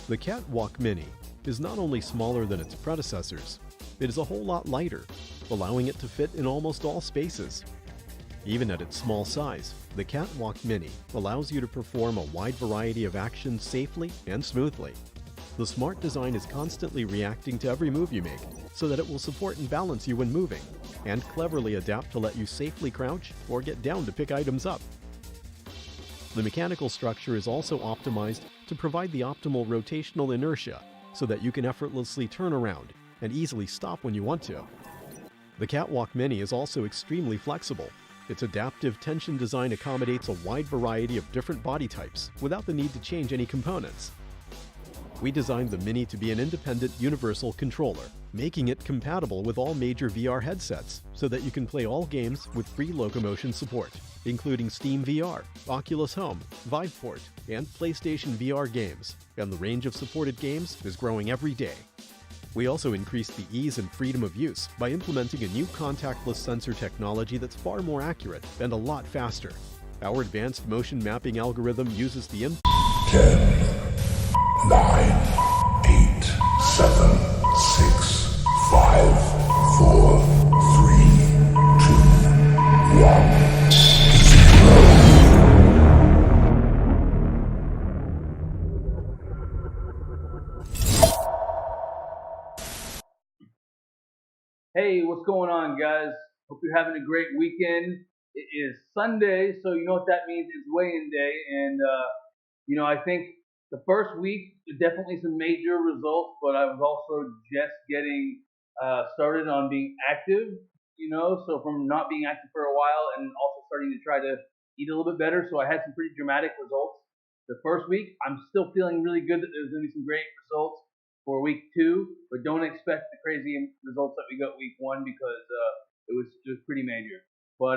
The Catwalk Mini is not only smaller than its predecessors, it is a whole lot lighter, allowing it to fit in almost all spaces. Even at its small size, the Catwalk Mini allows you to perform a wide variety of actions safely and smoothly. The smart design is constantly reacting to every move you make, so that it will support and balance you when moving, and cleverly adapt to let you safely crouch or get down to pick items up. The mechanical structure is also optimized to provide the optimal rotational inertia so that you can effortlessly turn around and easily stop when you want to. The Catwalk Mini is also extremely flexible. Its adaptive tension design accommodates a wide variety of different body types without the need to change any components. We designed the Mini to be an independent universal controller, making it compatible with all major VR headsets so that you can play all games with free locomotion support, including Steam VR, Oculus Home, Viveport, and PlayStation VR games, and the range of supported games is growing every day. We also increased the ease and freedom of use by implementing a new contactless sensor technology that's far more accurate and a lot faster. Our advanced motion mapping algorithm uses the 10, 9, 8, 7, 6, 5, 4, 3, 2, 1. Hey, what's going on, guys? Hope you're having a great weekend. It is Sunday, so you know what that means. It's weigh-in day, and I think the first week definitely some major results, but I was also just getting started on being active. So from not being active for a while, and also starting to try to eat a little bit better. So I had some pretty dramatic results the first week. I'm still feeling really good that there's going to be some great results for week 2, but don't expect the crazy results that we got week 1 because it was pretty major. But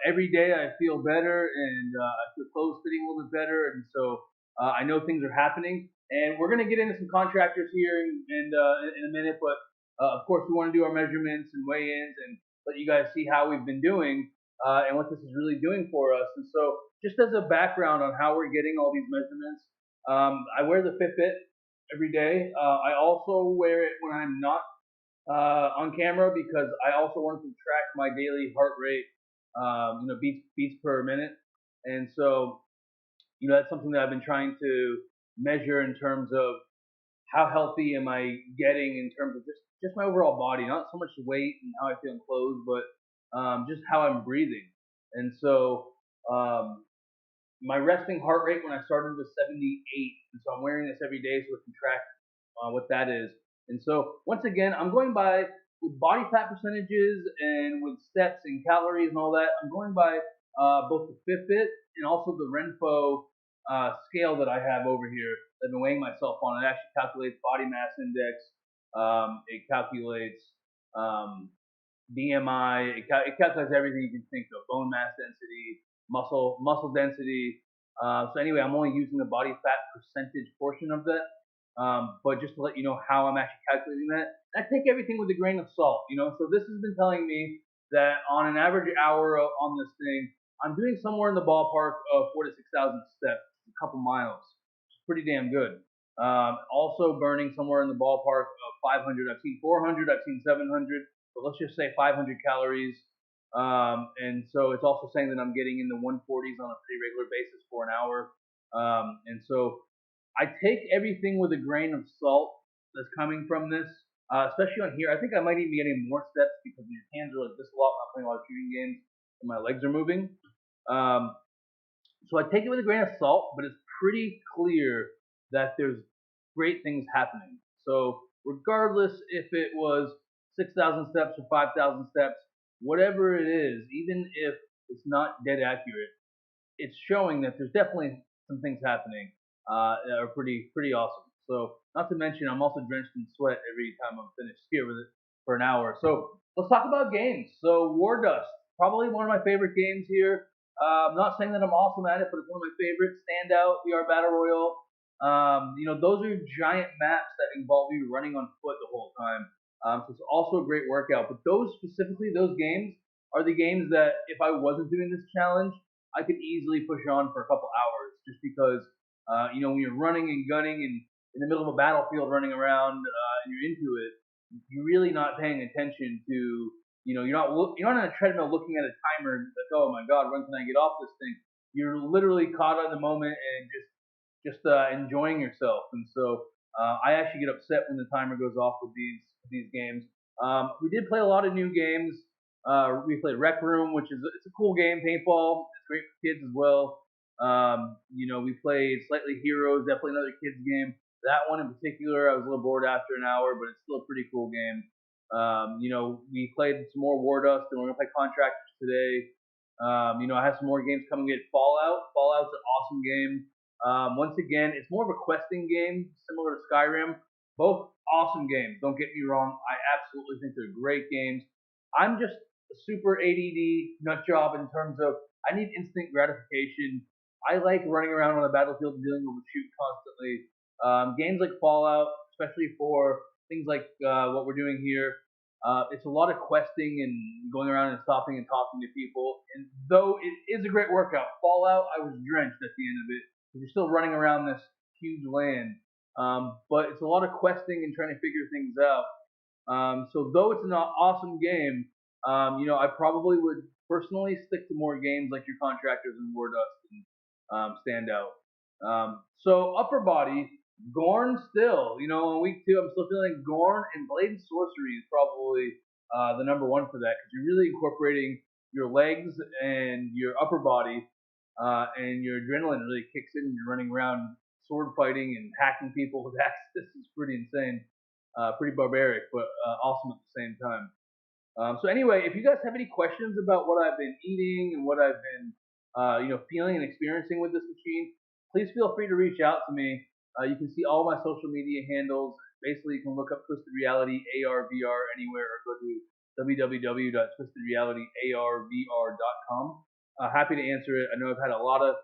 every day I feel better, and I feel clothes fitting a little bit better, and so I know things are happening. And we're gonna get into some contractors here in a minute, but of course we want to do our measurements and weigh-ins and let you guys see how we've been doing and what this is really doing for us. And so just as a background on how we're getting all these measurements, I wear the Fitbit every day. I also wear it when I'm not on camera because I also want to track my daily heart rate, beats per minute. And so, that's something that I've been trying to measure in terms of how healthy am I getting in terms of just my overall body, not so much weight and how I feel in clothes, but just how I'm breathing. And so, my resting heart rate when I started was 78, and so I'm wearing this every day so it can track what that is. And so once again, I'm going by with body fat percentages and with steps and calories and all that. I'm going by both the Fitbit and also the Renpho scale that I have over here that I've been weighing myself on. It actually calculates body mass index. It calculates BMI. It calculates everything you can think of: bone mass density, muscle density. So anyway, I'm only using the body fat percentage portion of that. But just to let you know how I'm actually calculating that, I take everything with a grain of salt. So this has been telling me that on an average hour on this thing, I'm doing somewhere in the ballpark of 4,000 to 6,000 steps, a couple miles. It's pretty damn good. Also burning somewhere in the ballpark of 500. I've seen 400. I've seen 700. But let's just say 500 calories. And so it's also saying that I'm getting in the 140s on a pretty regular basis for an hour. And so I take everything with a grain of salt that's coming from this, especially on here. I think I might even be getting more steps because your hands are like this a lot. I'm playing a lot of shooting games and my legs are moving. So I take it with a grain of salt, but it's pretty clear that there's great things happening. So regardless if it was 6,000 steps or 5,000 steps, whatever it is, even if it's not dead accurate, it's showing that there's definitely some things happening that are pretty awesome. So not to mention, I'm also drenched in sweat every time I'm finished here with it for an hour. So let's talk about games. So War Dust, probably one of my favorite games here. I'm not saying that I'm awesome at it, but it's one of my favorites. Standout, VR Battle Royale. Those are giant maps that involve you running on foot the whole time. So it's also a great workout. But those games are the games that if I wasn't doing this challenge, I could easily push on for a couple hours just because, when you're running and gunning and in the middle of a battlefield running around and you're into it, you're really not paying attention to, you're not on a treadmill looking at a timer like, oh my God, when can I get off this thing? You're literally caught in the moment and just enjoying yourself. And so I actually get upset when the timer goes off with these games. We did play a lot of new games. We played Rec Room, which is it's a cool game. Paintball, it's great for kids as well. We played Slightly Heroes, definitely another kids game. That one in particular, I was a little bored after an hour, but it's still a pretty cool game. We played some more War Dust, and we're gonna play Contractors today. I have some more games coming. We had Fallout. Fallout's an awesome game. Once again, it's more of a questing game, similar to Skyrim. Both awesome games. Don't get me wrong. I absolutely think they're great games. I'm just a super ADD nut job in terms of I need instant gratification. I like running around on the battlefield and dealing with shoot constantly. Games like Fallout, especially for things like what we're doing here, it's a lot of questing and going around and stopping and talking to people. And though it is a great workout, Fallout, I was drenched at the end of it. You're still running around this huge land. But it's a lot of questing and trying to figure things out. So though it's an awesome game, I probably would personally stick to more games like your Contractors and War Dust and stand out. So upper body, Gorn still. In week 2, I'm still feeling Gorn, and Blade and Sorcery is probably the number one for that because you're really incorporating your legs and your upper body, and your adrenaline really kicks in. And you're running around sword fighting and hacking people with axes. This is pretty insane, pretty barbaric, but awesome at the same time. So anyway, if you guys have any questions about what I've been eating and what I've been, feeling and experiencing with this machine, please feel free to reach out to me. You can see all my social media handles. Basically, you can look up Twisted Reality ARVR anywhere or go to www.twistedrealityarvr.com. Happy to answer it. I know I've had a lot of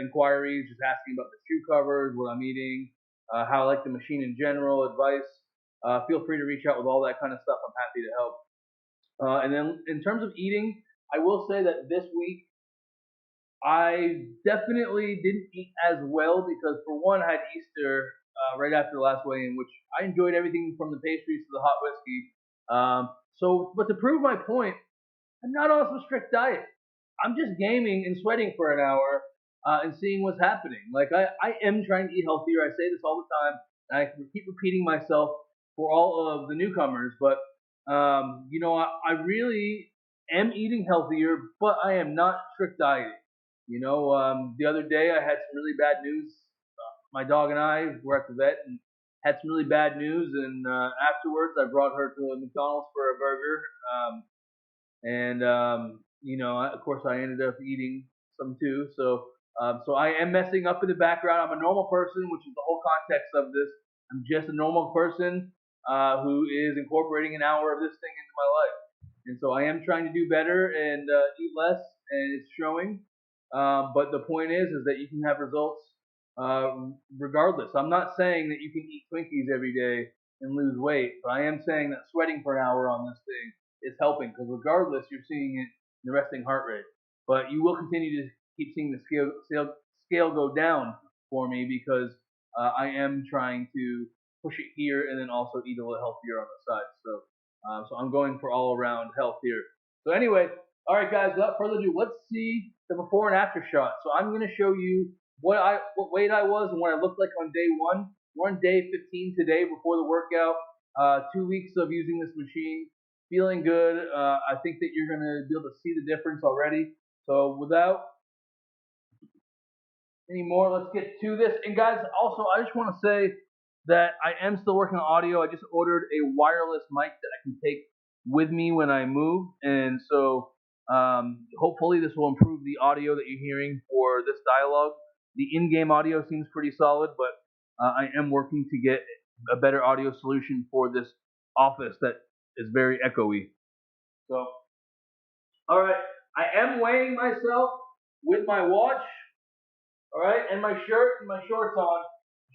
inquiries just asking about the shoe covers, what I'm eating, how I like the machine in general, advice. Feel free to reach out with all that kind of stuff. I'm happy to help. And then in terms of eating, I will say that this week I definitely didn't eat as well because, for one, I had Easter right after the last weigh-in, which I enjoyed everything from the pastries to the hot whiskey. But to prove my point, I'm not on some strict diet. I'm just gaming and sweating for an hour and seeing what's happening. Like I am trying to eat healthier. I say this all the time, and I keep repeating myself for all of the newcomers. But I really am eating healthier, but I am not strict dieting. The other day I had some really bad news. My dog and I were at the vet and had some really bad news, and afterwards I brought her to McDonald's for a burger. Of course, I ended up eating some too. So I am messing up in the background. I'm a normal person, which is the whole context of this. I'm just a normal person who is incorporating an hour of this thing into my life. And so I am trying to do better and eat less, and it's showing. But the point is that you can have results regardless. I'm not saying that you can eat Twinkies every day and lose weight, but I am saying that sweating for an hour on this thing is helping because regardless, you're seeing it in the resting heart rate. But you will continue to keep seeing the scale go down for me because I am trying to push it here and then also eat a little healthier on the side. So I'm going for all around health here. So anyway, all right, guys. Without further ado, let's see the before and after shot. So I'm going to show you what weight I was and what I looked like on day 1. We're on day 15 today before the workout. 2 weeks of using this machine. Feeling good. I think that you're going to be able to see the difference already. So without any more, let's get to this. And guys, also, I just want to say that I am still working on audio. I just ordered a wireless mic that I can take with me when I move. And so hopefully this will improve the audio that you're hearing for this dialogue. The in-game audio seems pretty solid, but I am working to get a better audio solution for this office that is very echoey. So, all right, I am weighing myself with my watch, all right, and my shirt and my shorts on,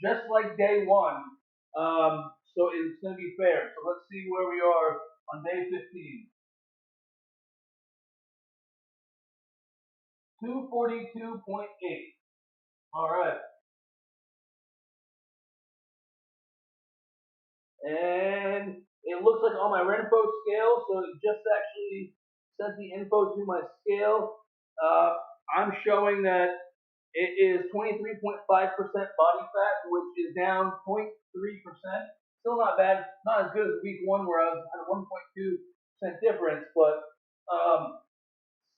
just like day 1. So it's going to be fair. So let's see where we are on day 15. 242.8. All right. And it looks like on my Renfo scale, so it just actually sent the info to my scale. I'm showing that it is 23.5% body fat, which is down 0.3%. Still not bad, not as good as week one where I was at a 1.2% difference, but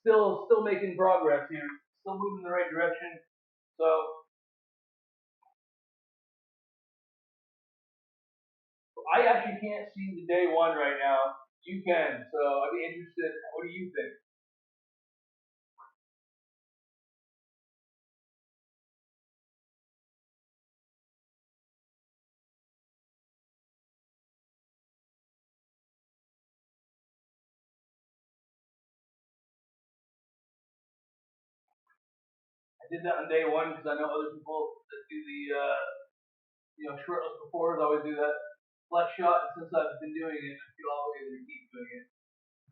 still making progress here. Still moving in the right direction. So I actually can't see the day one right now. You can, so I'd be interested. What do you think? I did that on day one because I know other people that do the shirtless before always do that flex shot, and since I've been doing it, I feel obligated to keep doing it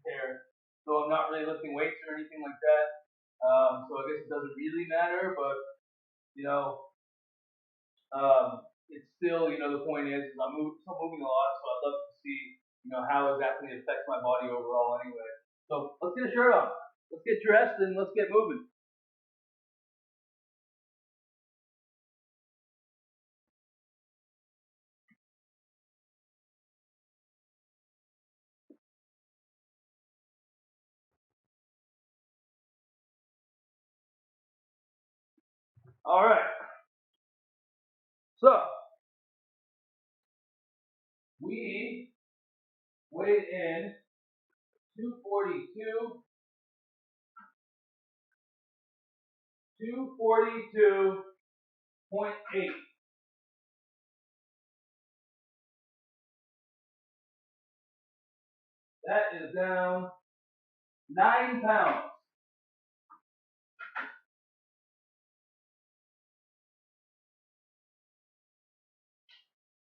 there. So I'm not really lifting weights or anything like that. So I guess it doesn't really matter, but you know, it's still, the point is still moving a lot, so I'd love to see, how exactly it affects my body overall anyway. So let's get a shirt on. Let's get dressed and let's get moving. All right. So we weighed in 242, 242.8. That is down 9 pounds.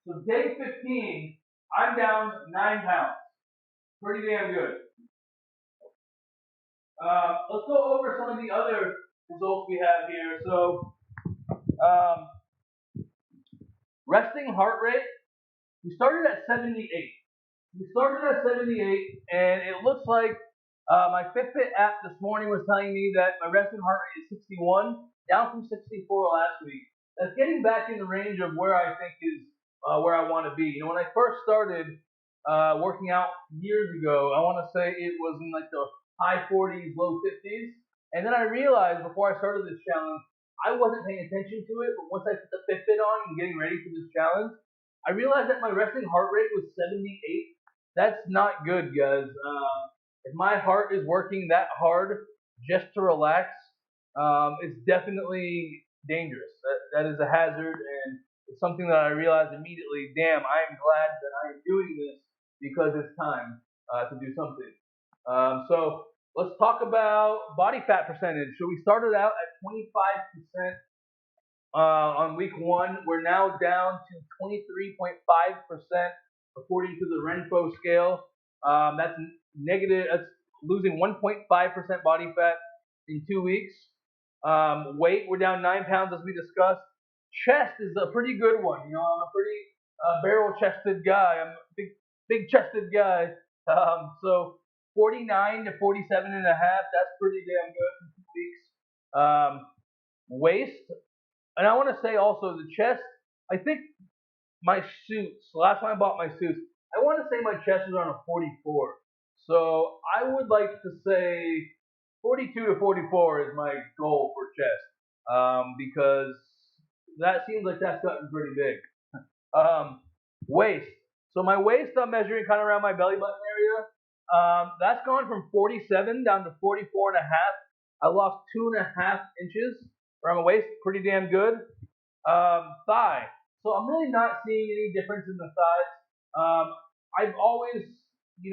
So day 15, I'm down 9 pounds. Pretty damn good. Let's go over some of the other results we have here. So, resting heart rate, we started at 78. We started at 78, and it looks like my Fitbit app this morning was telling me that my resting heart rate is 61, down from 64 last week. That's getting back in the range of where I think is where I want to be. When I first started working out years ago, I want to say it was in like the high 40s, low 50s. And then I realized before I started this challenge, I wasn't paying attention to it. But once I put the Fitbit on and getting ready for this challenge, I realized that my resting heart rate was 78. That's not good, guys. If my heart is working that hard just to relax, it's definitely dangerous. That is a hazard, and it's something that I realized immediately. Damn, I am glad that I am doing this because it's time to do something. So let's talk about body fat percentage. So we started out at 25% on week one. We're now down to 23.5% according to the Renfo scale. That's negative. That's losing 1.5% body fat in 2 weeks. Weight, we're down 9 pounds as we discussed. Chest is a pretty good one. I'm a pretty barrel-chested guy. I'm a big chested guy. So 49 to 47 and a half. That's pretty damn good in 2 weeks. Waist, and I want to say also the chest. I think my suits. Last time I bought my suits, I want to say my chest is around a 44. So I would like to say 42 to 44 is my goal for chest, because that seems like that's gotten pretty big. Waist. So my waist, I'm measuring kind of around my belly button area. That's gone from 47 down to 44 and a half. I lost 2.5 inches around my waist. Pretty damn good. Thigh. So I'm really not seeing any difference in the thighs. I've always,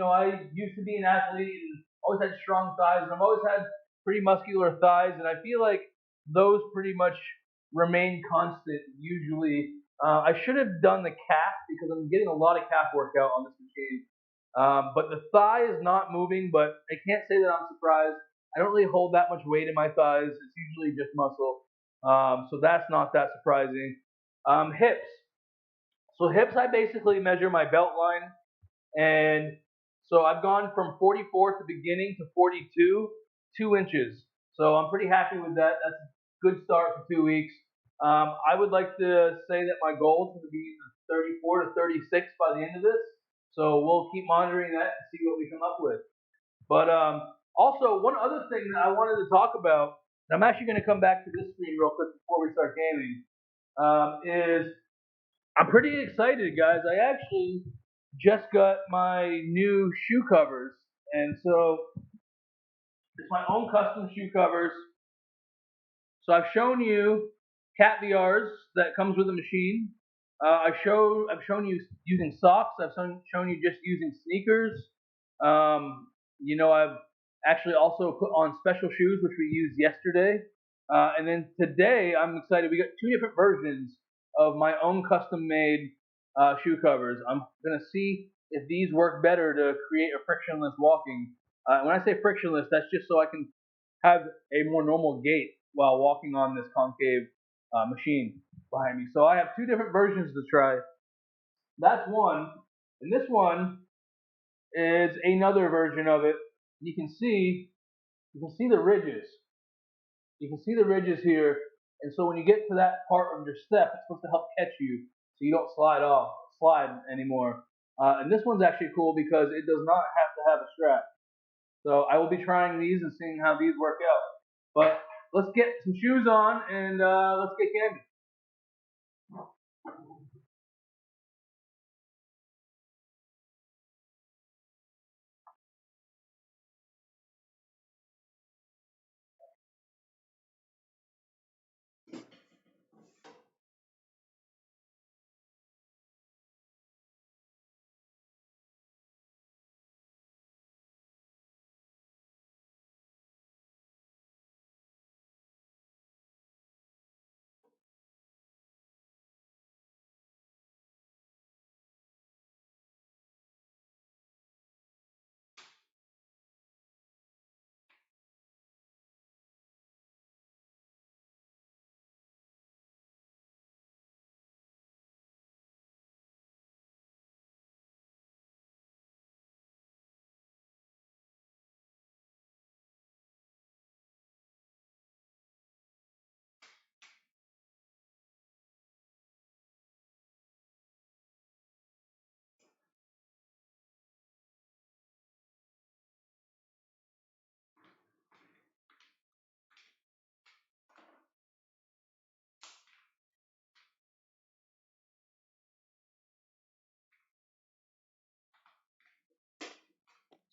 I used to be an athlete and always had strong thighs, and I've always had pretty muscular thighs, and I feel like those pretty much remain constant usually. I should have done the calf because I'm getting a lot of calf workout on this machine. But the thigh is not moving, but I can't say that I'm surprised. I don't really hold that much weight in my thighs. It's usually just muscle. So that's not that surprising. Hips. So hips, I basically measure my belt line, and so I've gone from 44 at the beginning to 42, 2 inches. So I'm pretty happy with that. That's a good start for 2 weeks. I would like to say that my goal is going to be 34 to 36 by the end of this. So we'll keep monitoring that and see what we come up with. But also, one other thing that I wanted to talk about, I'm actually going to come back to this screen real quick before we start gaming, is I'm pretty excited, guys. I actually just got my new shoe covers, and so it's my own custom shoe covers. So I've shown you cat VRs that comes with the machine. I've shown you using socks. I've shown you just using sneakers. I've actually also put on special shoes, which we used yesterday. And then today, I'm excited. We got 2 different versions of my own custom-made shoe covers. I'm gonna see if these work better to create a frictionless walking. When I say frictionless, that's just so I can have a more normal gait while walking on this concave machine behind me. So I have 2 different versions to try. That's one, and this one is another version of it. You can see the ridges. You can see the ridges here, and so when you get to that part of your step, it's supposed to help catch you so you don't slide anymore. And this one's actually cool because it does not have to have a strap. So I will be trying these and seeing how these work out. But let's get some shoes on and let's get gaming.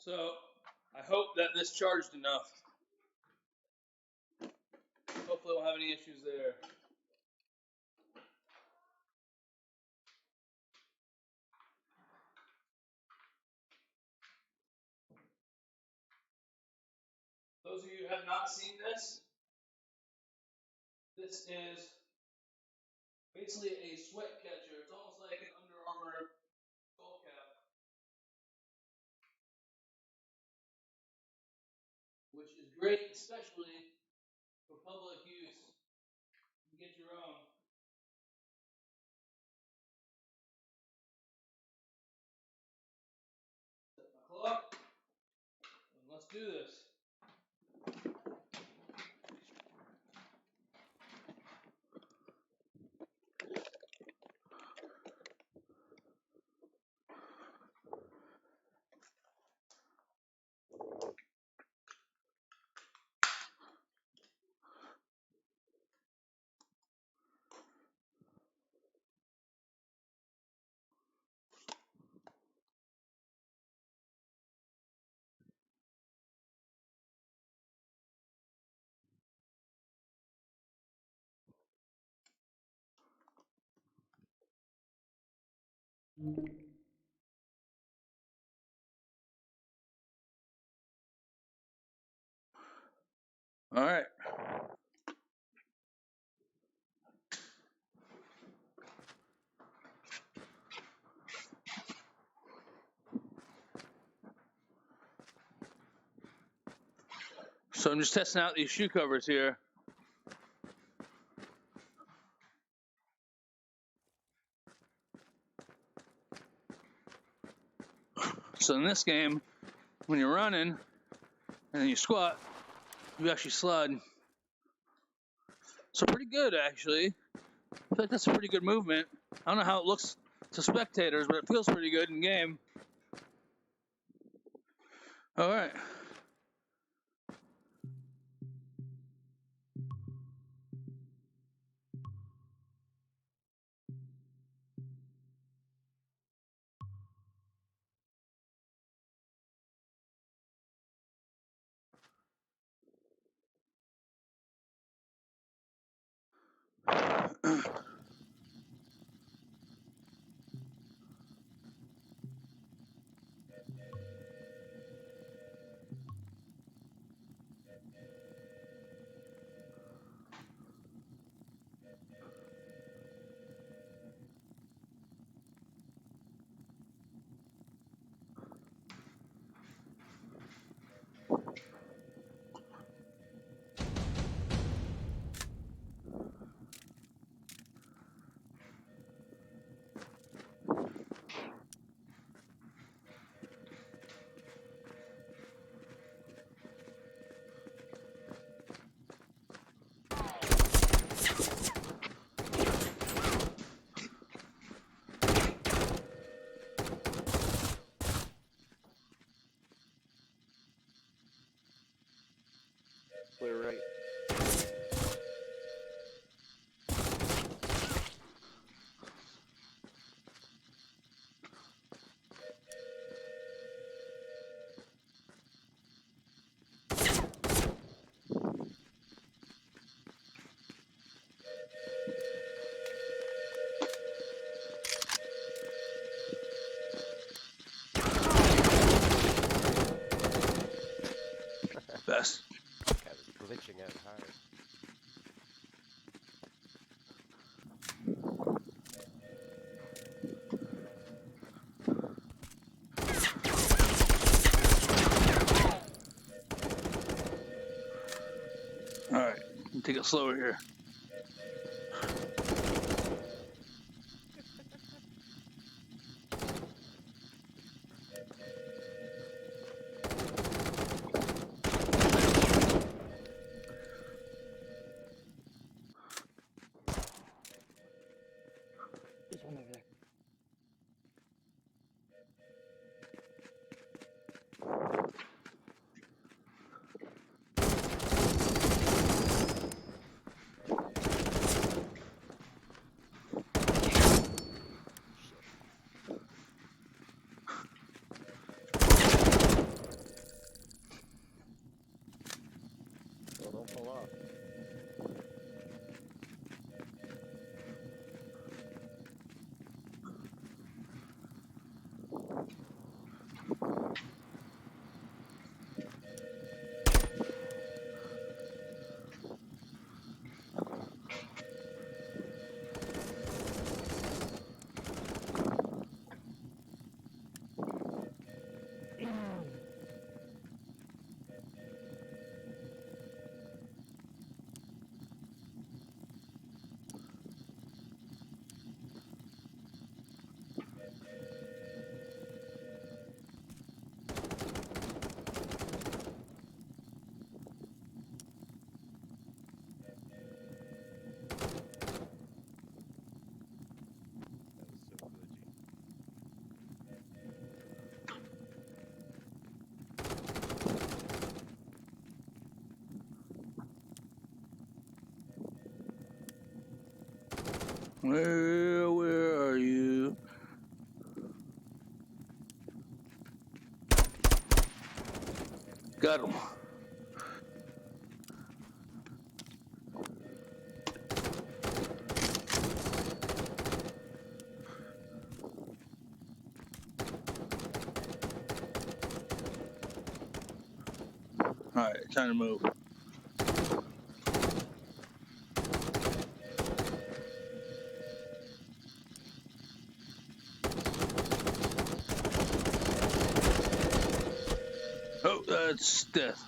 So I hope that this charged enough. Hopefully, I won't have any issues there. Those of you who have not seen this, this is basically a sweat catcher. It's almost like an Under Armour skull cap, which is great, especially for public use. You can get your own. Set my clock, and let's do this. All right. So I'm just testing out these shoe covers here. So in this game, when you're running and then you squat, you actually slide. So pretty good, actually. I feel like that's a pretty good movement. I don't know how it looks to spectators, but it feels pretty good in game. All right. Clear right. Best. I was glitching out hard. All right. Take it slower here. There's one over there. Well, don't fall off. That was so glitchy. Where are you? Got him. All right, time to move. Oh, that's death.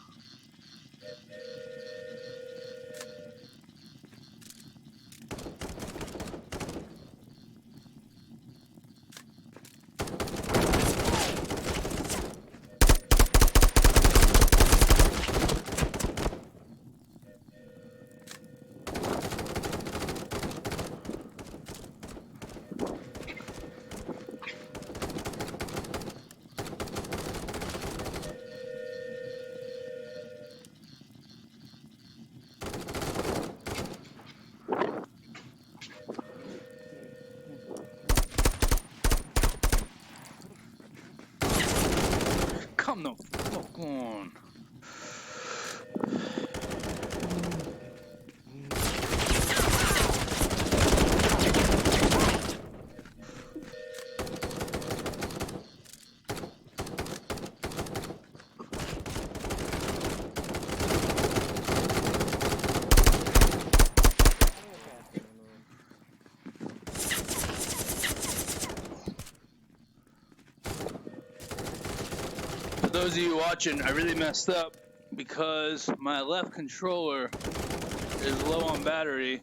Come the fuck on. For those of you watching, I really messed up because my left controller is low on battery,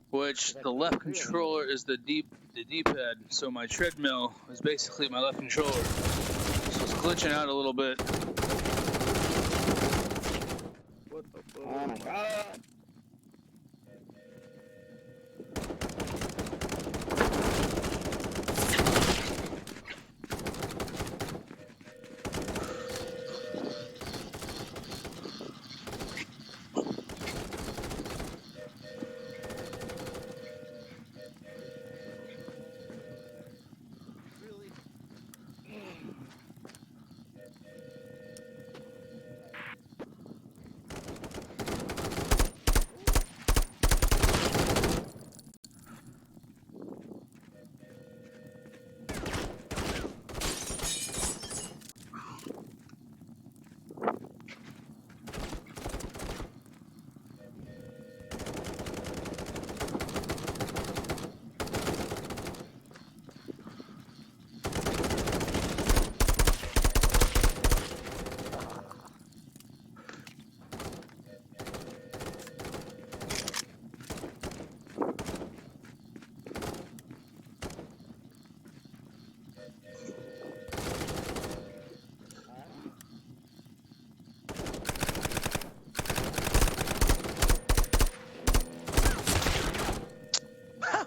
which the left controller is the D-pad. So my treadmill is basically my left controller. So it's glitching out a little bit. What the fuck? Oh my god! Really?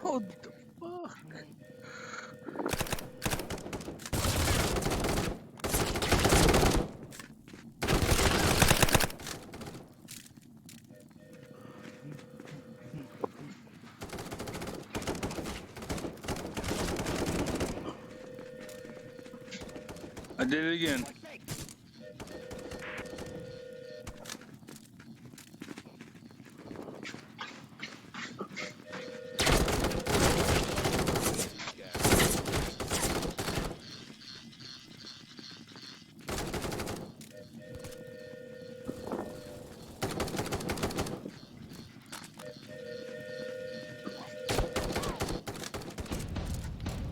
How the fuck? I did it again.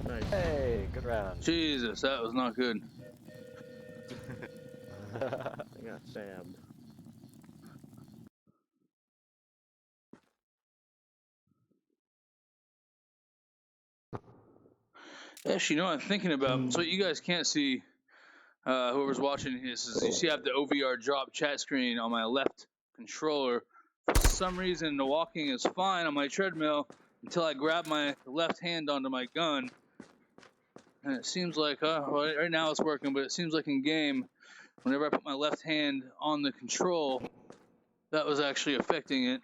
Nice. Hey, good round. Jesus, that was not good. I got stabbed. Actually, you know what I'm thinking about? So you guys can't see, whoever's watching this, is you see I have the OVR drop chat screen on my left controller. For some reason, the walking is fine on my treadmill until I grab my left hand onto my gun. And it seems like, well, right now it's working, but it seems like in game, whenever I put my left hand on the control, that was actually affecting it.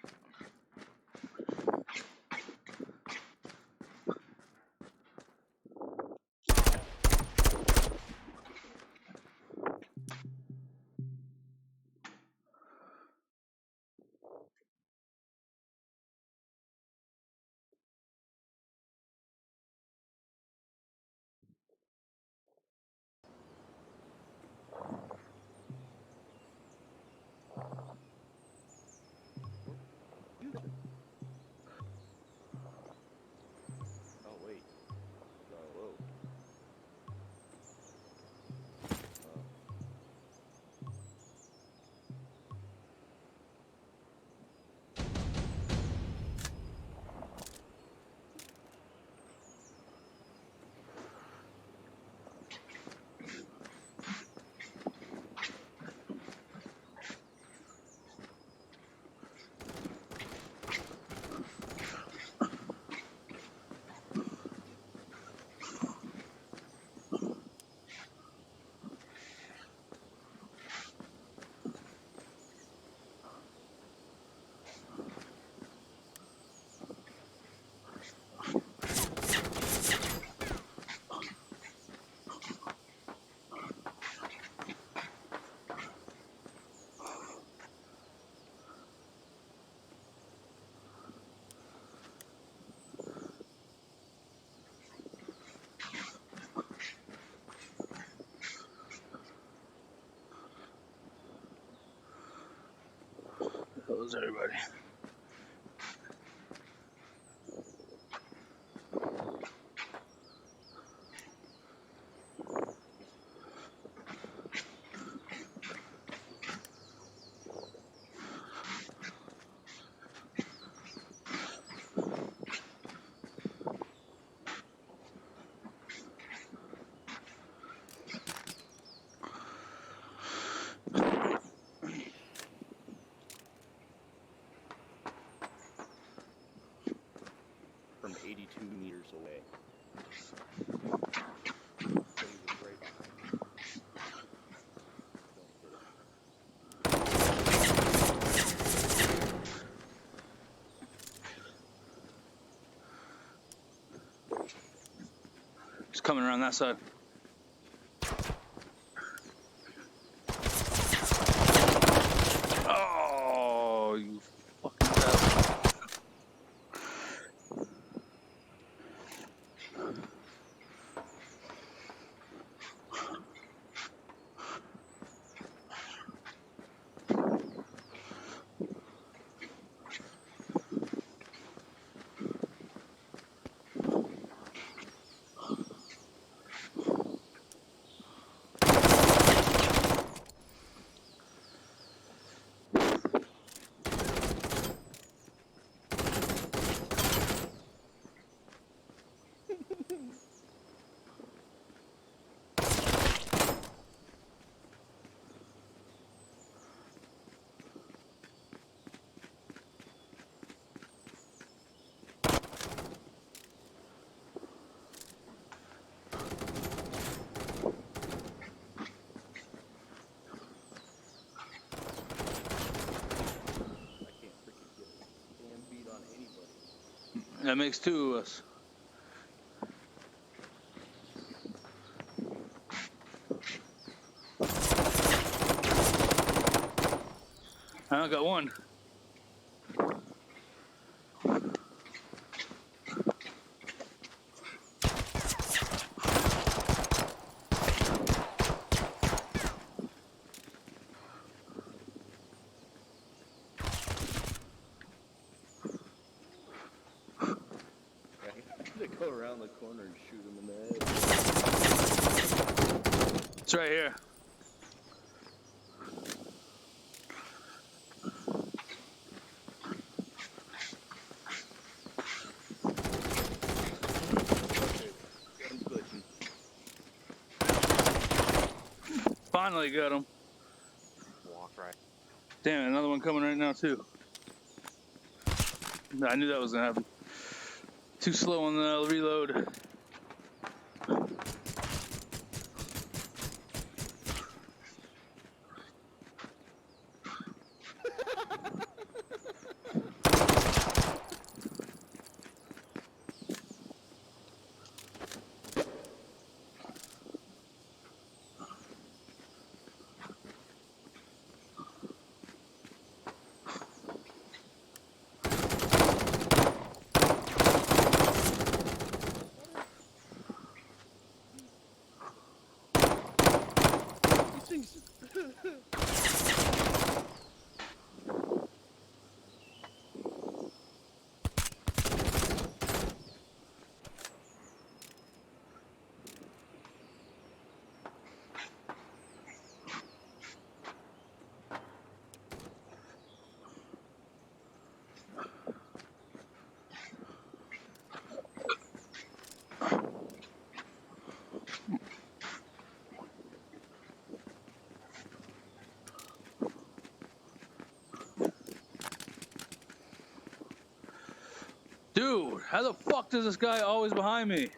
goes everybody. From 82 meters away. But he was right behind. Don't hit him. He's coming around that side. Oh, you fucking bastard. I can't freaking get a damn beat on anybody. That makes two of us. I got one. I had to go around the corner and shoot him in the head. It's right here. Okay, gun's glitching. Finally got him. Walk right. Damn it, another one coming right now too. I knew that was gonna happen. Too slow on the reload. These things. Dude, how the fuck does this guy always behind me?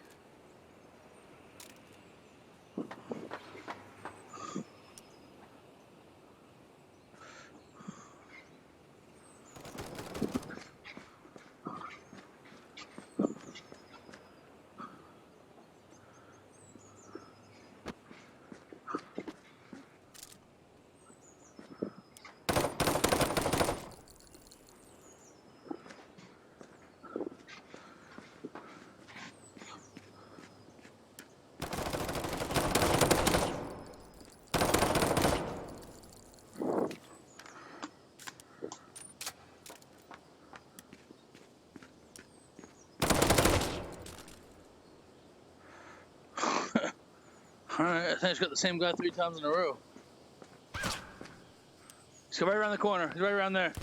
Alright, I think I just got the same guy 3 times in a row. He's right around the corner. He's right around there.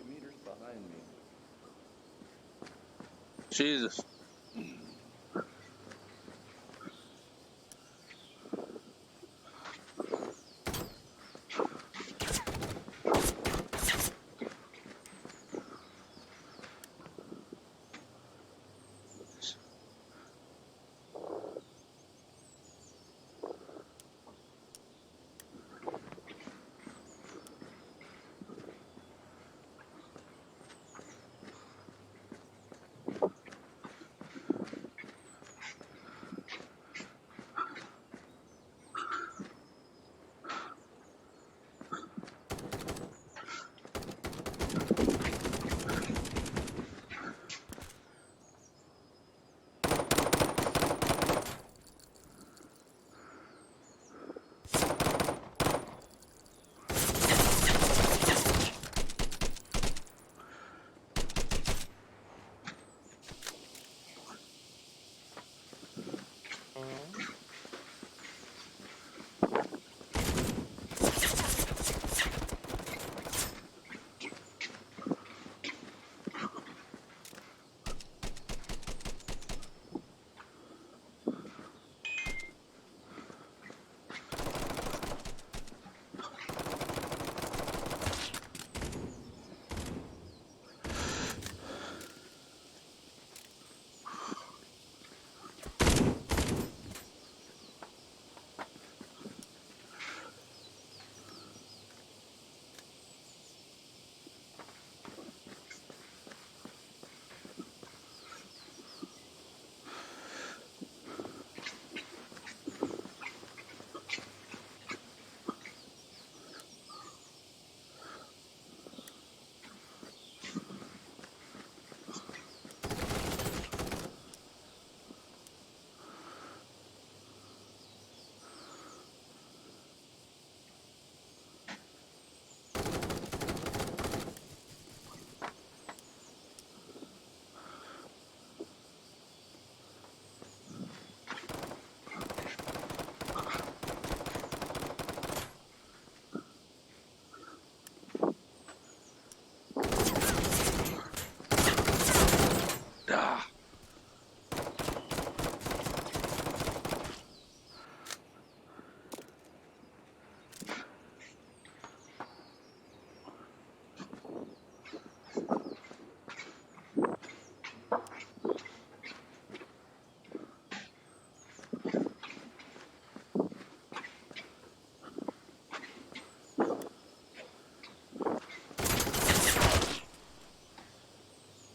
Meters behind me. Jesus. Ah.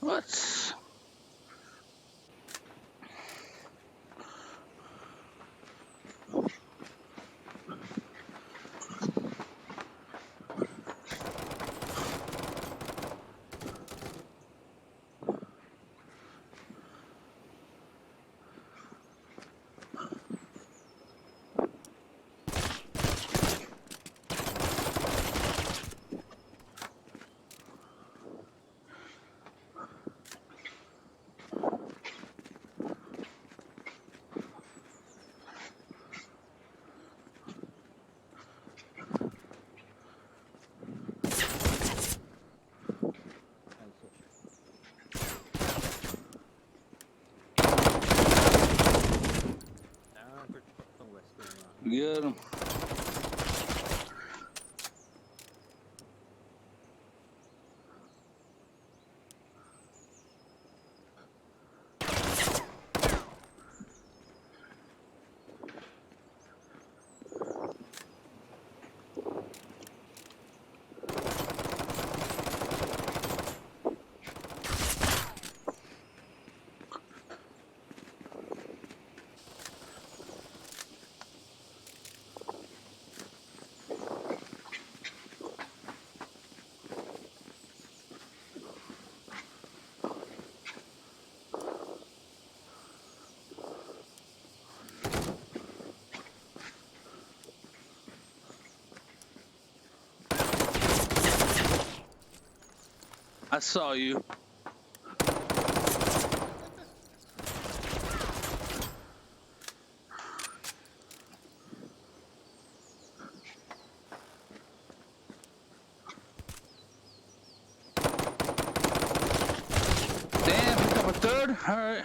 What? Get him. I saw you. Damn, pick up a third? Alright.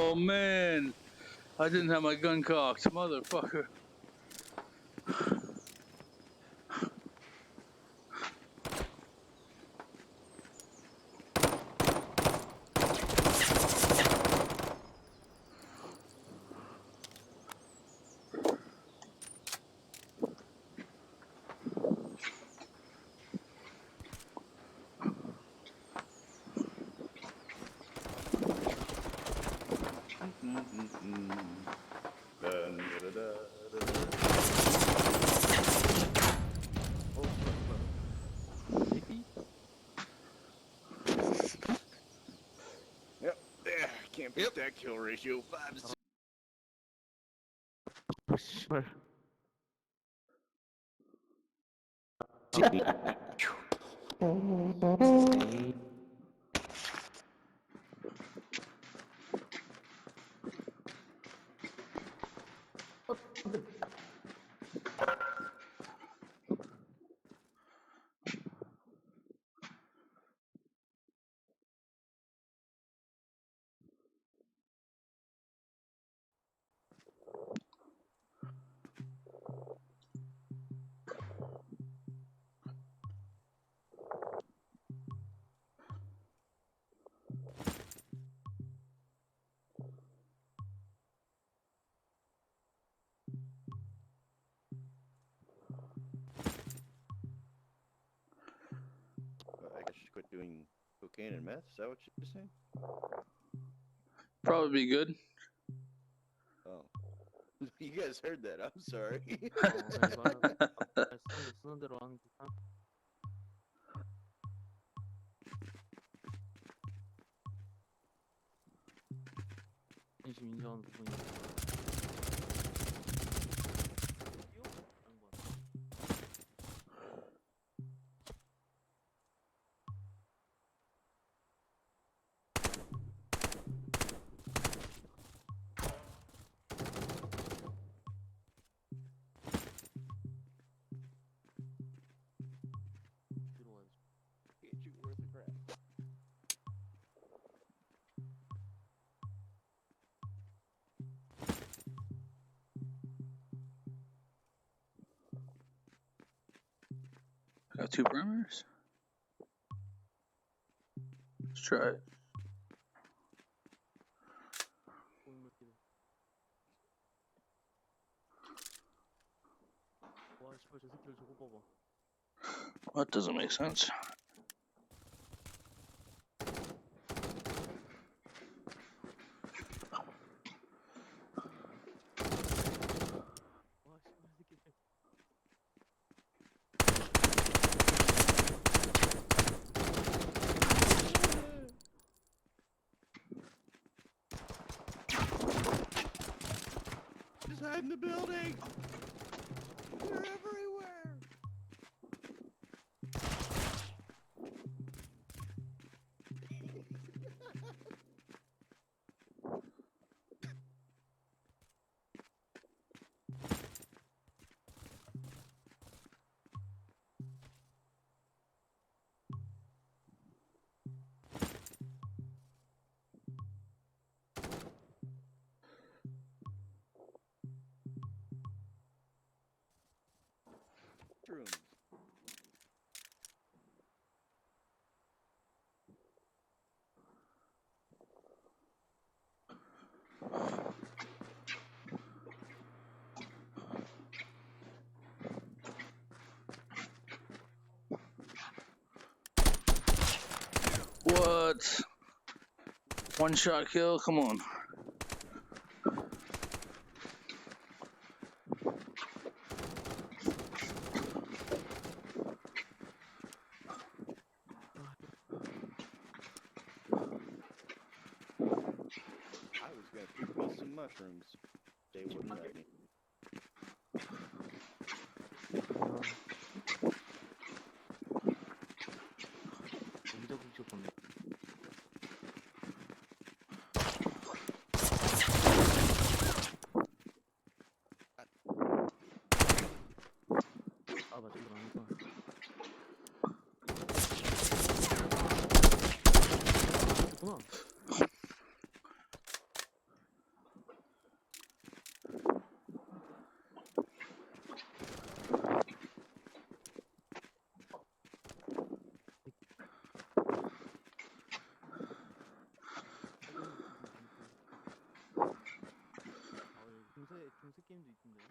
Oh man, I didn't have my gun cocked, motherfucker. Yep. Yeah, can't beat that kill ratio. 5 to 6. 씨발. I guess you quit doing cocaine and meth. Is that what you're saying? Probably be good. Oh, you guys heard that? I'm sorry. 쓰는 대로 하는 게 참. 진심 인정하는 부분이. Get you worth a crap. Got 2 perimeters. Let's try it. 와 씨발 저 새끼를 저거 봐봐. That doesn't make sense. 와 씨발 저 새끼. Just hide in the building. They're everywhere. Rooms. What? 1-shot kill? Come on. some mushrooms. They wouldn't let me. 여기저기 좀 아 맞아 이거 아니구나. 구나. 중세 게임도 있던데.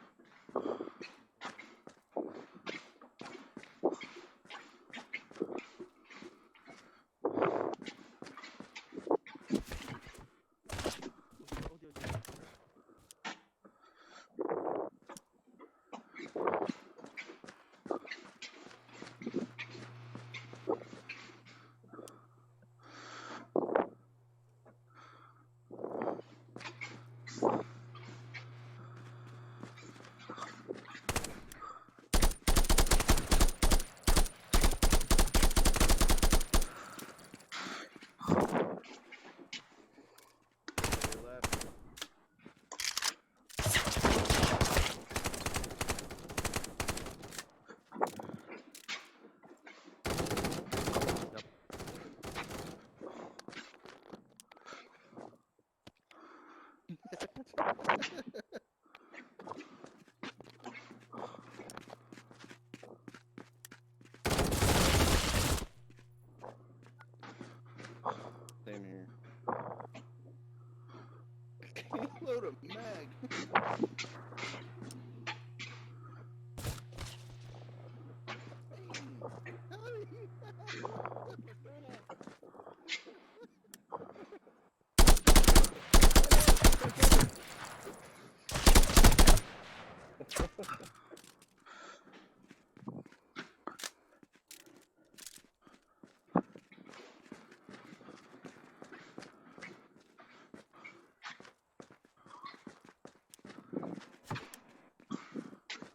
어디 They left. Same here. Can't load a mag.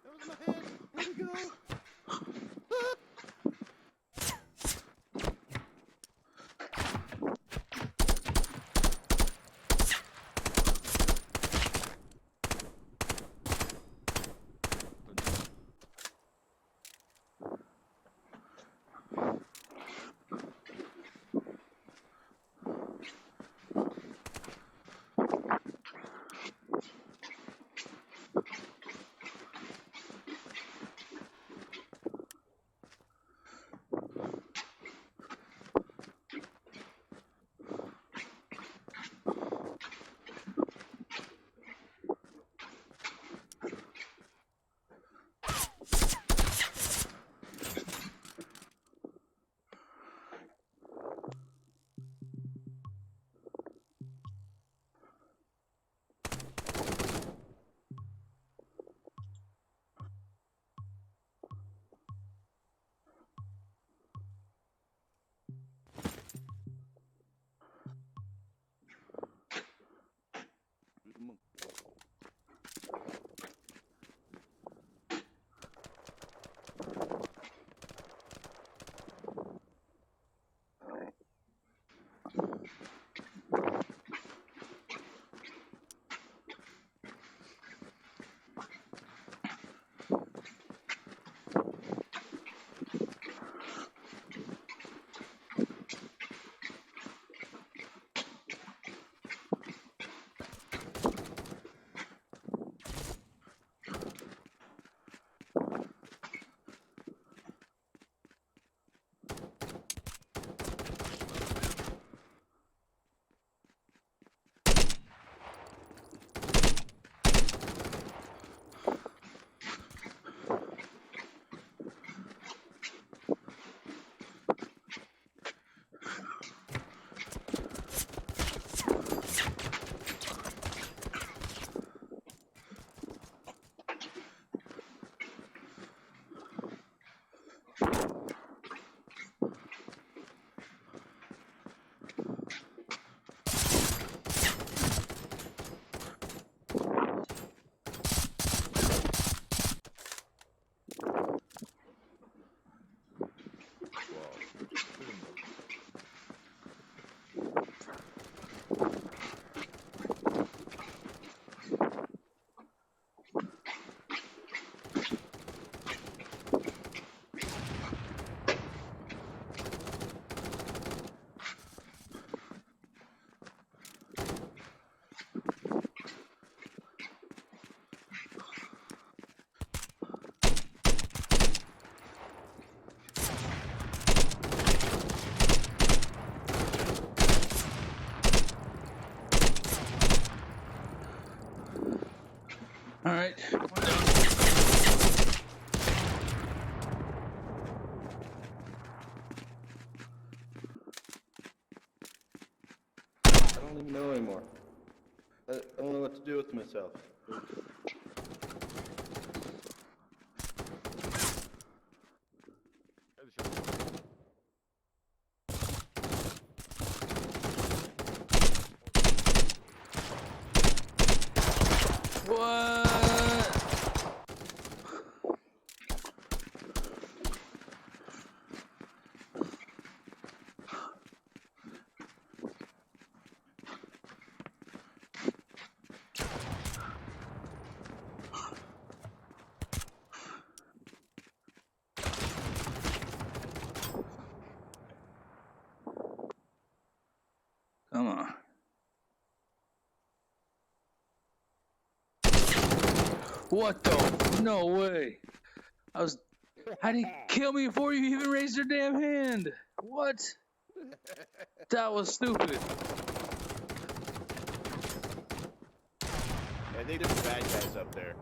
That was my head. Where'd it go? don't know anymore. I don't know what to do with myself. What? Come on. What the? No way. How'd he kill me before you even raised your damn hand? What? That was stupid. I think there's bad guys up there.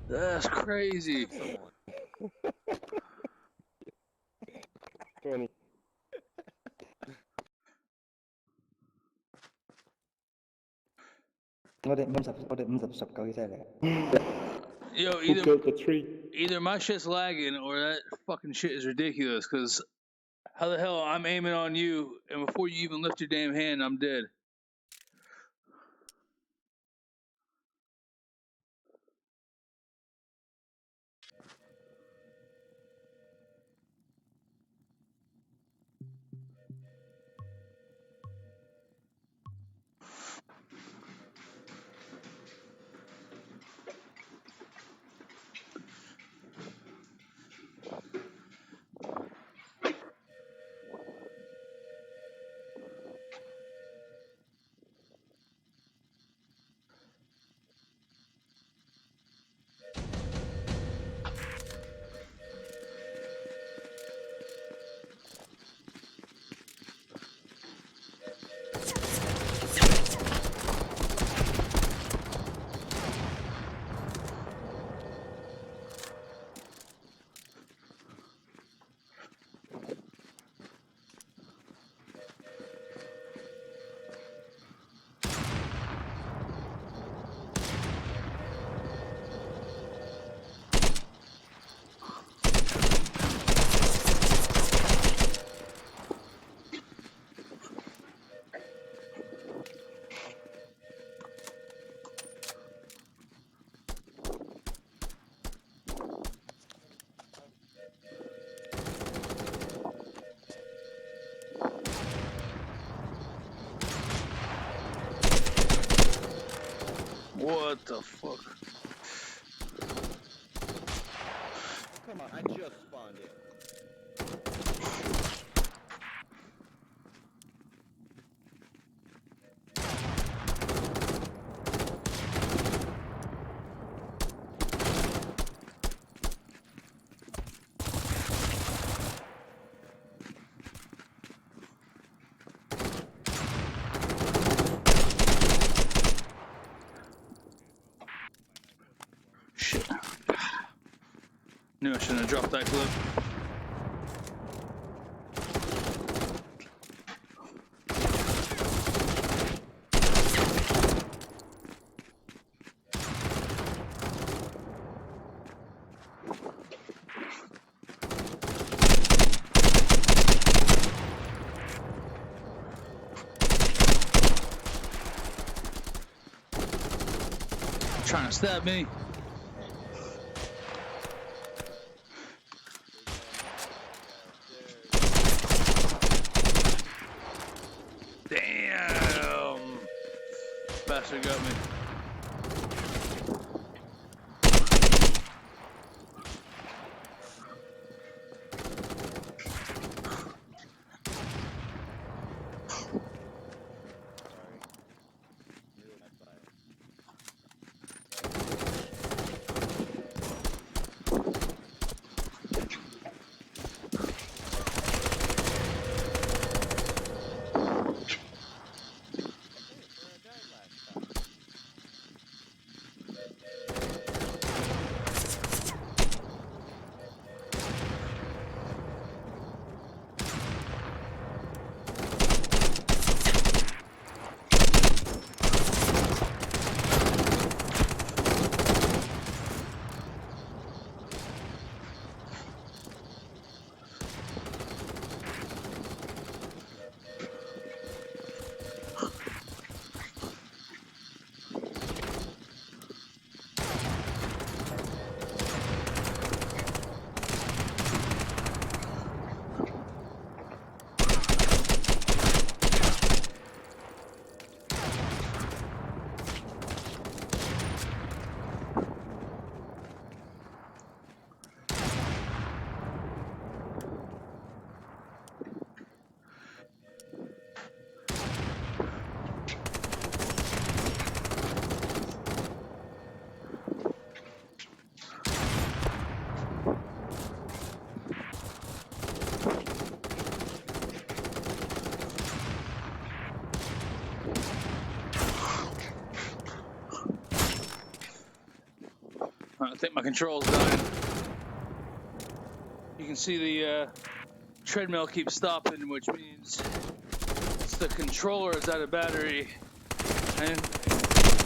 That's crazy. Funny. Có sập cầu xe này. Yo, Who killed the tree? either my shit's lagging or that fucking shit is ridiculous. Cause how the hell I'm aiming on you and before you even lift your damn hand, I'm dead. What the fuck? Come on, I just spawned in. Shit. Knew I shouldn't have dropped that clip. Trying to stab me. Damn! Bastard got me. think my control's dying. You can see the treadmill keeps stopping, which means it's the controller is out of battery. I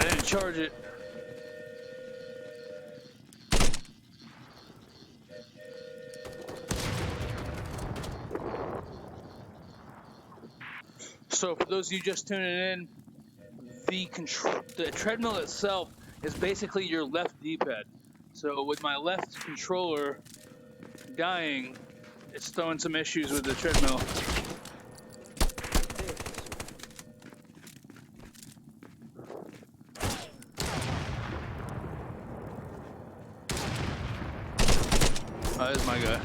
didn't charge it. So for those of you just tuning in, the treadmill itself is basically your left D-pad. So with my left controller dying, it's throwing some issues with the treadmill. Oh, there's my guy.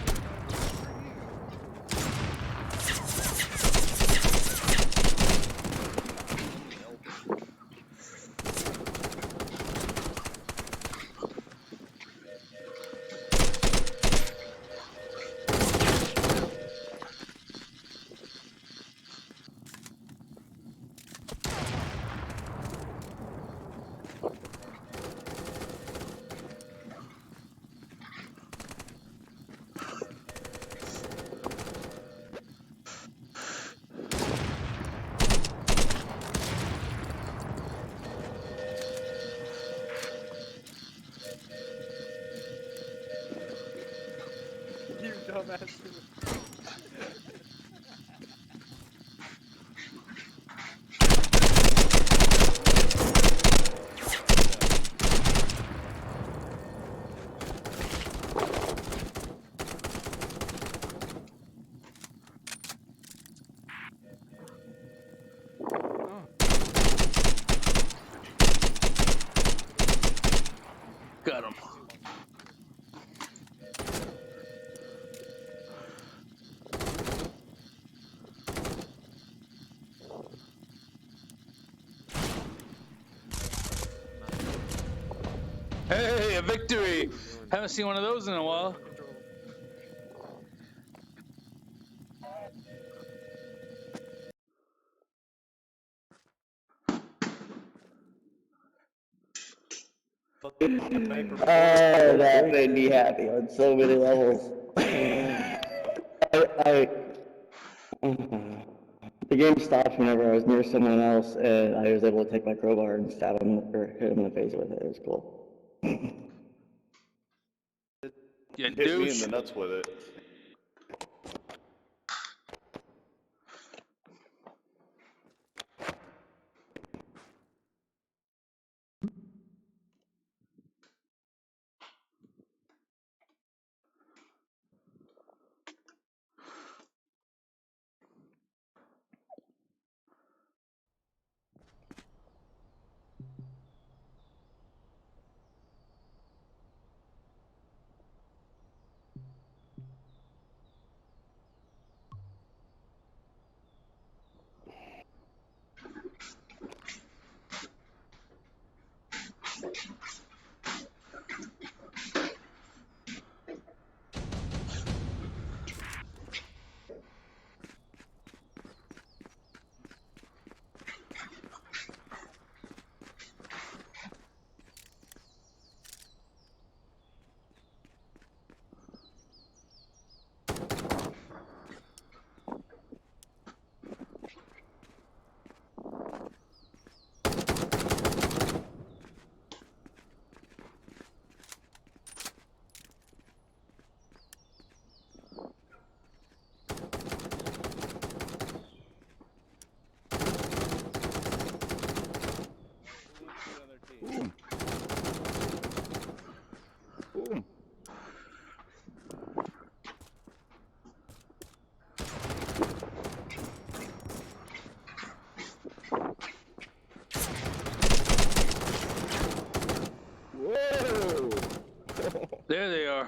You dumbass. Got him. Hey, a victory! Haven't seen one of those in a while. Oh, that made me happy on so many levels. The game stopped whenever I was near someone else, and I was able to take my crowbar and stab him or hit him in the face with it. It was cool. Yeah, Hit me in douche. the nuts with it. There they are.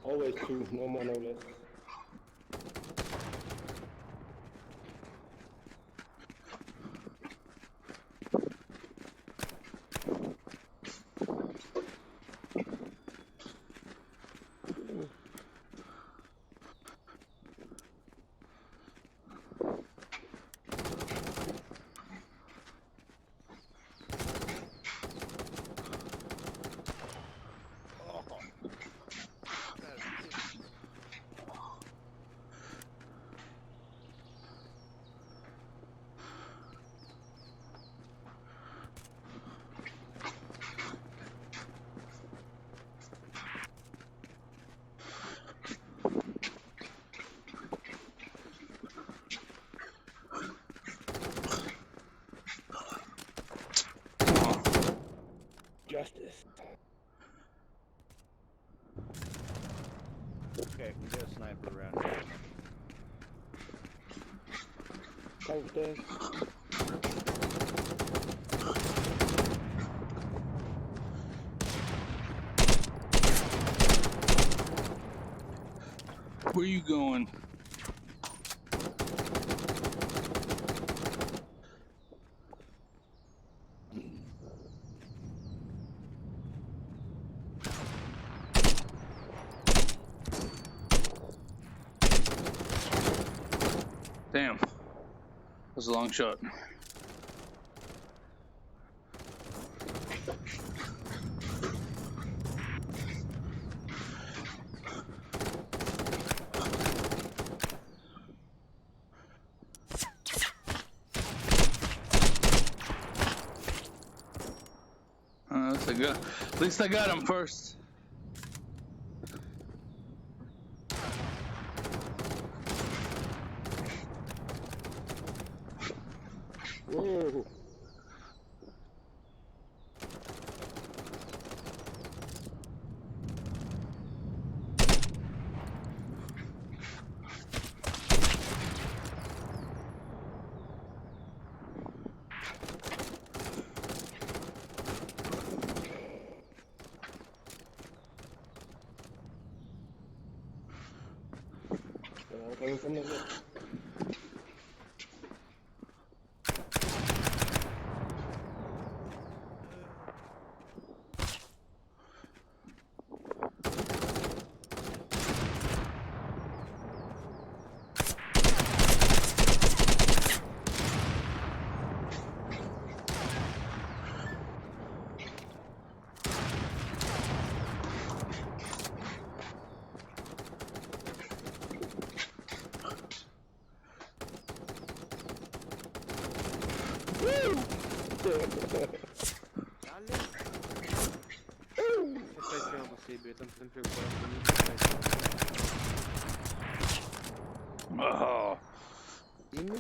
Always two, no more, no less. Justice. Okay, we got a sniper around here. Downstairs. Where you going? Damn. That was a long shot. At least I got him first. Whoa. Coming from the left. Oh. Dimmi?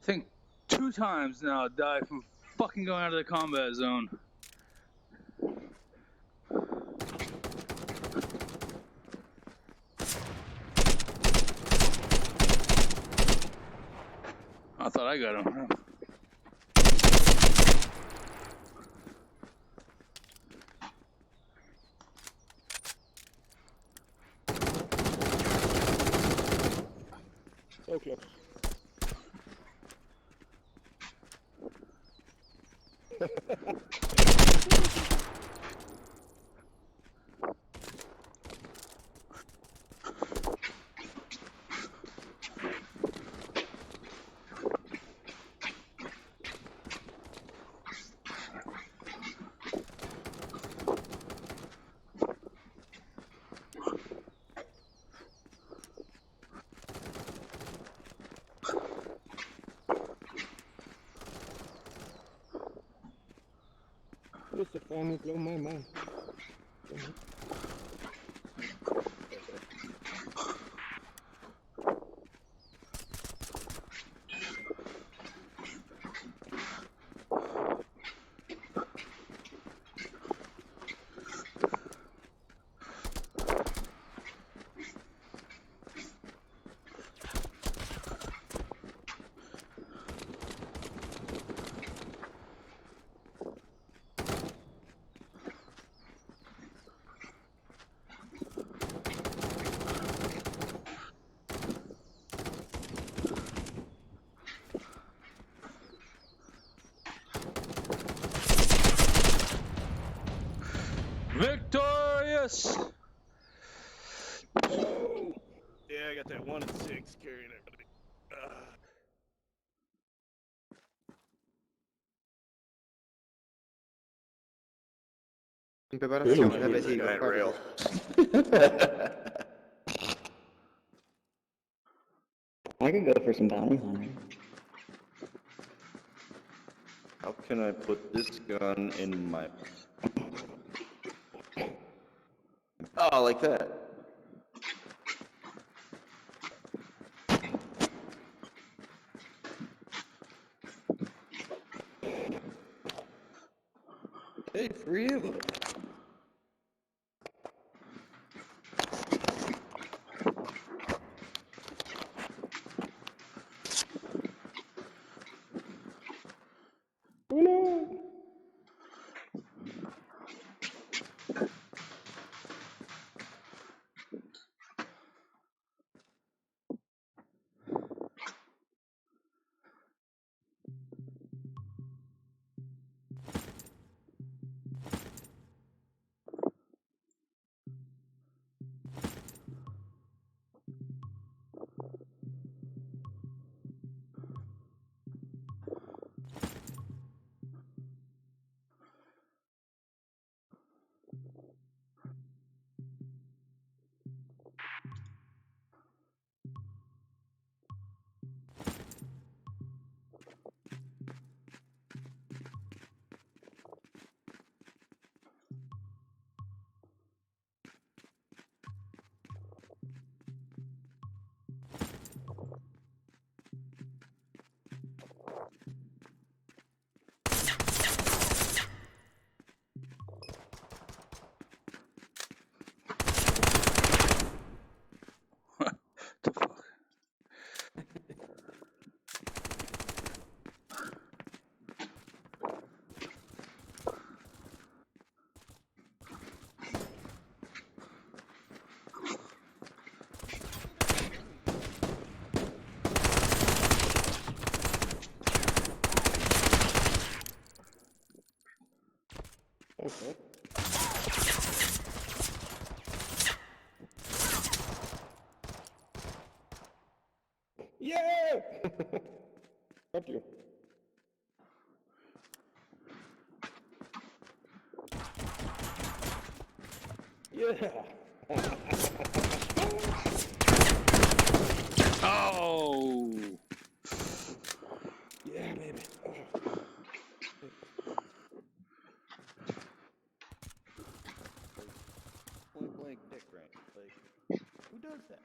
I think 2 times now I died from fucking going out of the combat zone. I thought I got him. So close. This is finally blow my mind. us. Yeah, I got that 1 and 6 carrying everybody. Preparazione, vabbè sì, Guy rail. I could go for some bounty hunting. How can I put this gun in my... Oh, like that. Hey, free ammo. The fuck? Okay. Yeah! Thank you. Yeah! Oh! Yeah, baby. Point blank dick rank. Like, who does that?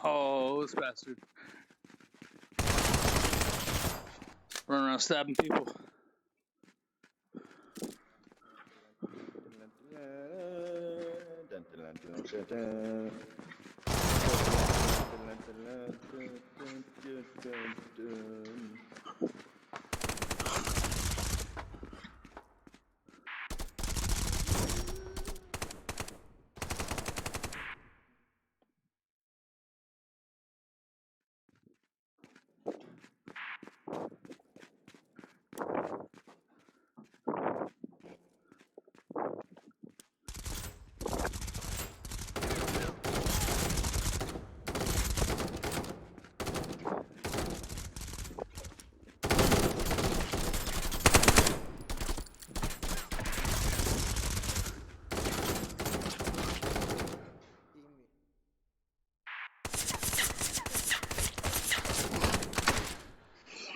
Oh, this bastard. Running around stabbing people.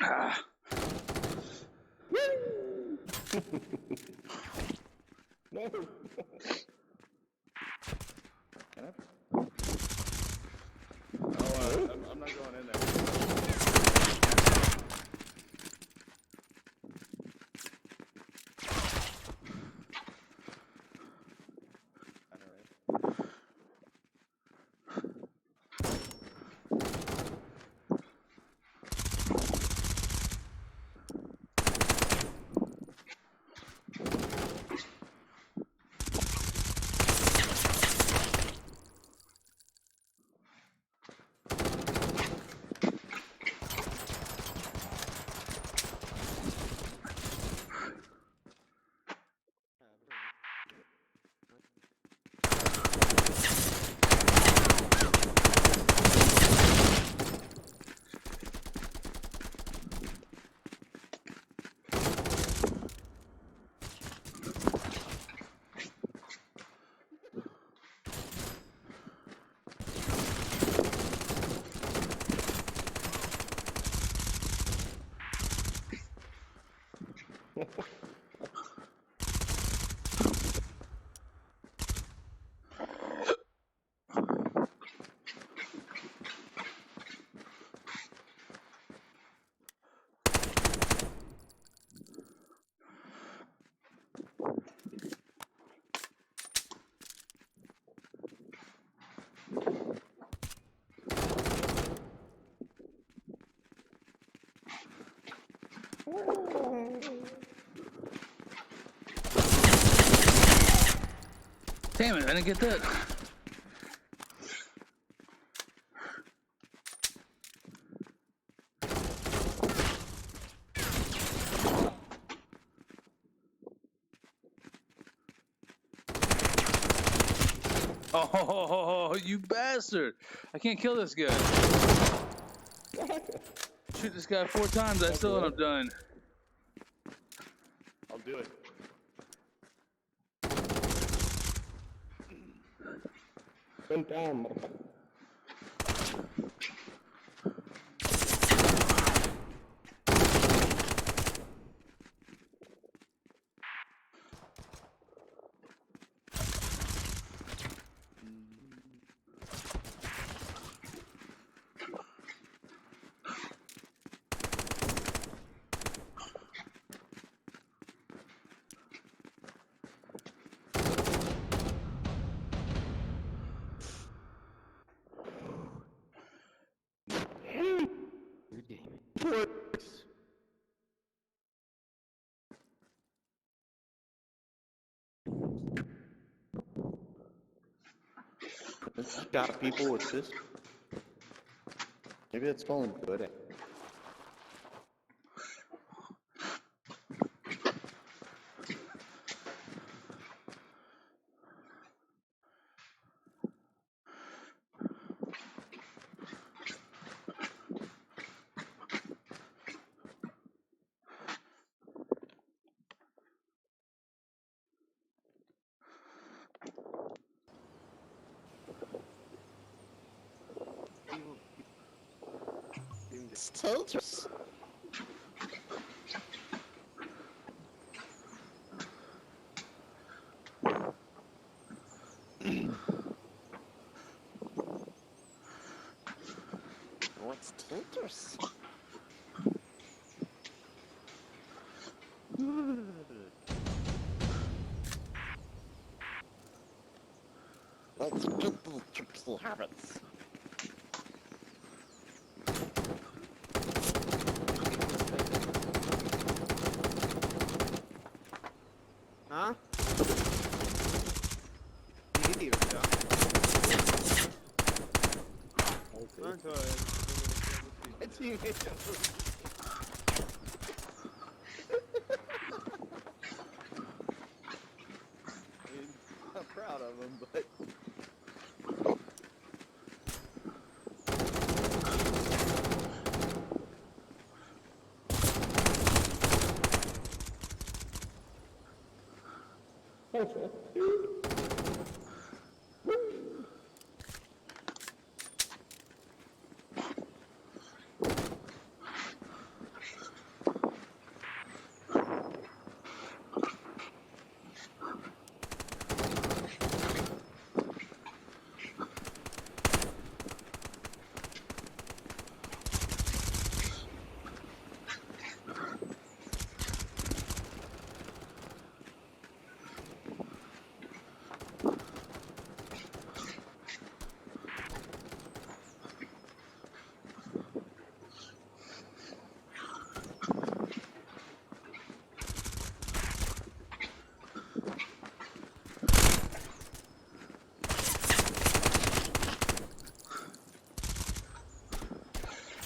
Ah. No! Can I? Oh, I'm not going in there. Damn it, I didn't get that. Oh, you bastard! I can't kill this guy. Shoot this guy 4 times, I still end up dying. I'll do it. Jump down, motherfucker. Let's shot people with this. Maybe that's falling good. Soldiers. What's soldiers? Let's people tricky habits. Huh? Gidiyor ya. Kanka I'm proud of him, but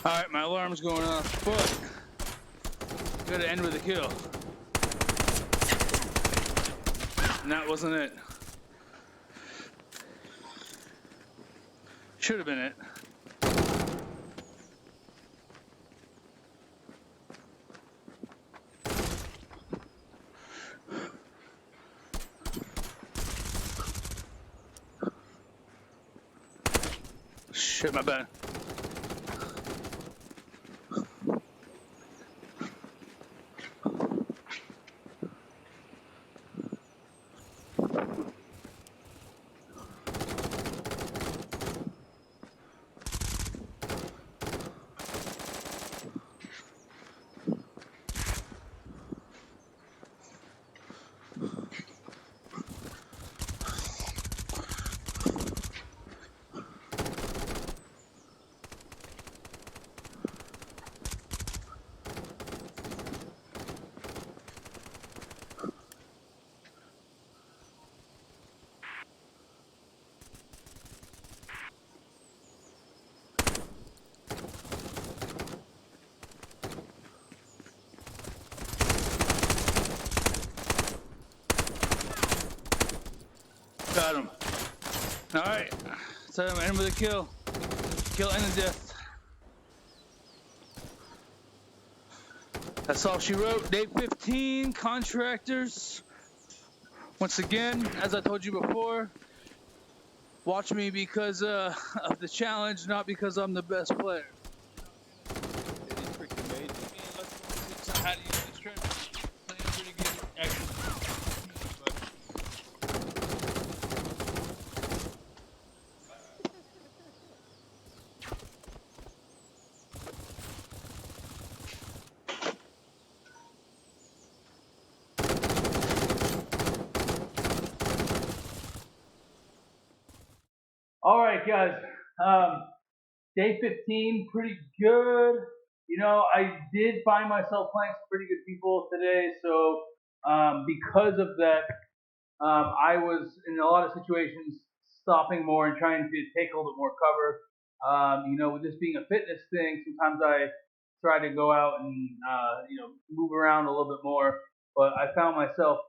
Alright, my alarm's going off, but gotta end with a kill. And that wasn't it. Should have been it. Shit, my bad. So I'm end with a kill. Kill and a death. That's all she wrote. Day 15, contractors. Once again, as I told you before, watch me because of the challenge, not because I'm the best player. It is freaking amazing. Let's go see how to use this trim. Playing pretty good, actually. All right, guys. Day 15, pretty good. You know, I did find myself playing some pretty good people today, so because of that, I was in a lot of situations stopping more and trying to take a little bit more cover. You know, with this being a fitness thing, sometimes I try to go out and you know, move around a little bit more. But I found myself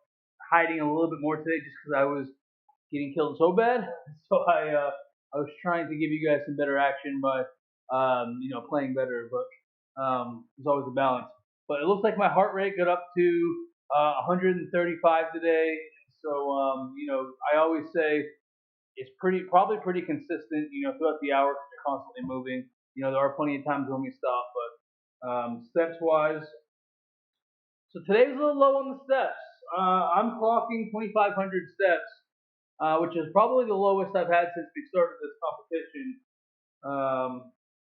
hiding a little bit more today just because I was getting killed so bad. So I was trying to give you guys some better action by you know, playing better, but there's always a balance. But it looks like my heart rate got up to 135 today. So you know, I always say it's probably pretty consistent. You know, throughout the hour because you're constantly moving. You know, there are plenty of times when we stop, but steps wise. So today's a little low on the steps. I'm clocking 2,500 steps, which is probably the lowest I've had since we started this competition,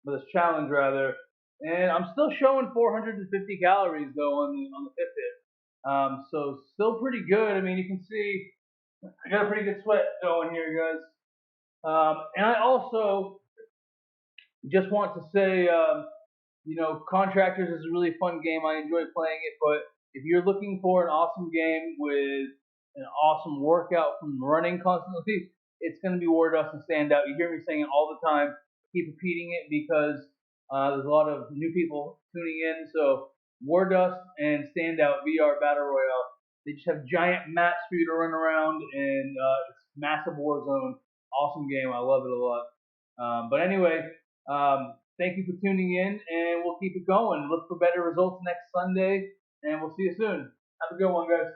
this challenge rather. And I'm still showing 450 calories though on the Fitbit. So still pretty good. I mean, you can see I got a pretty good sweat going here, guys. And I also just want to say, you know, Contractors is a really fun game. I enjoy playing it, but if you're looking for an awesome game with an awesome workout from running constantly, it's going to be War Dust and Standout. You hear me saying it all the time. Keep repeating it because there's a lot of new people tuning in. So War Dust and Standout VR Battle Royale. They just have giant maps for you to run around, and it's massive war zone. Awesome game. I love it a lot. But anyway, thank you for tuning in, and we'll keep it going. Look for better results next Sunday, and we'll see you soon. Have a good one, guys.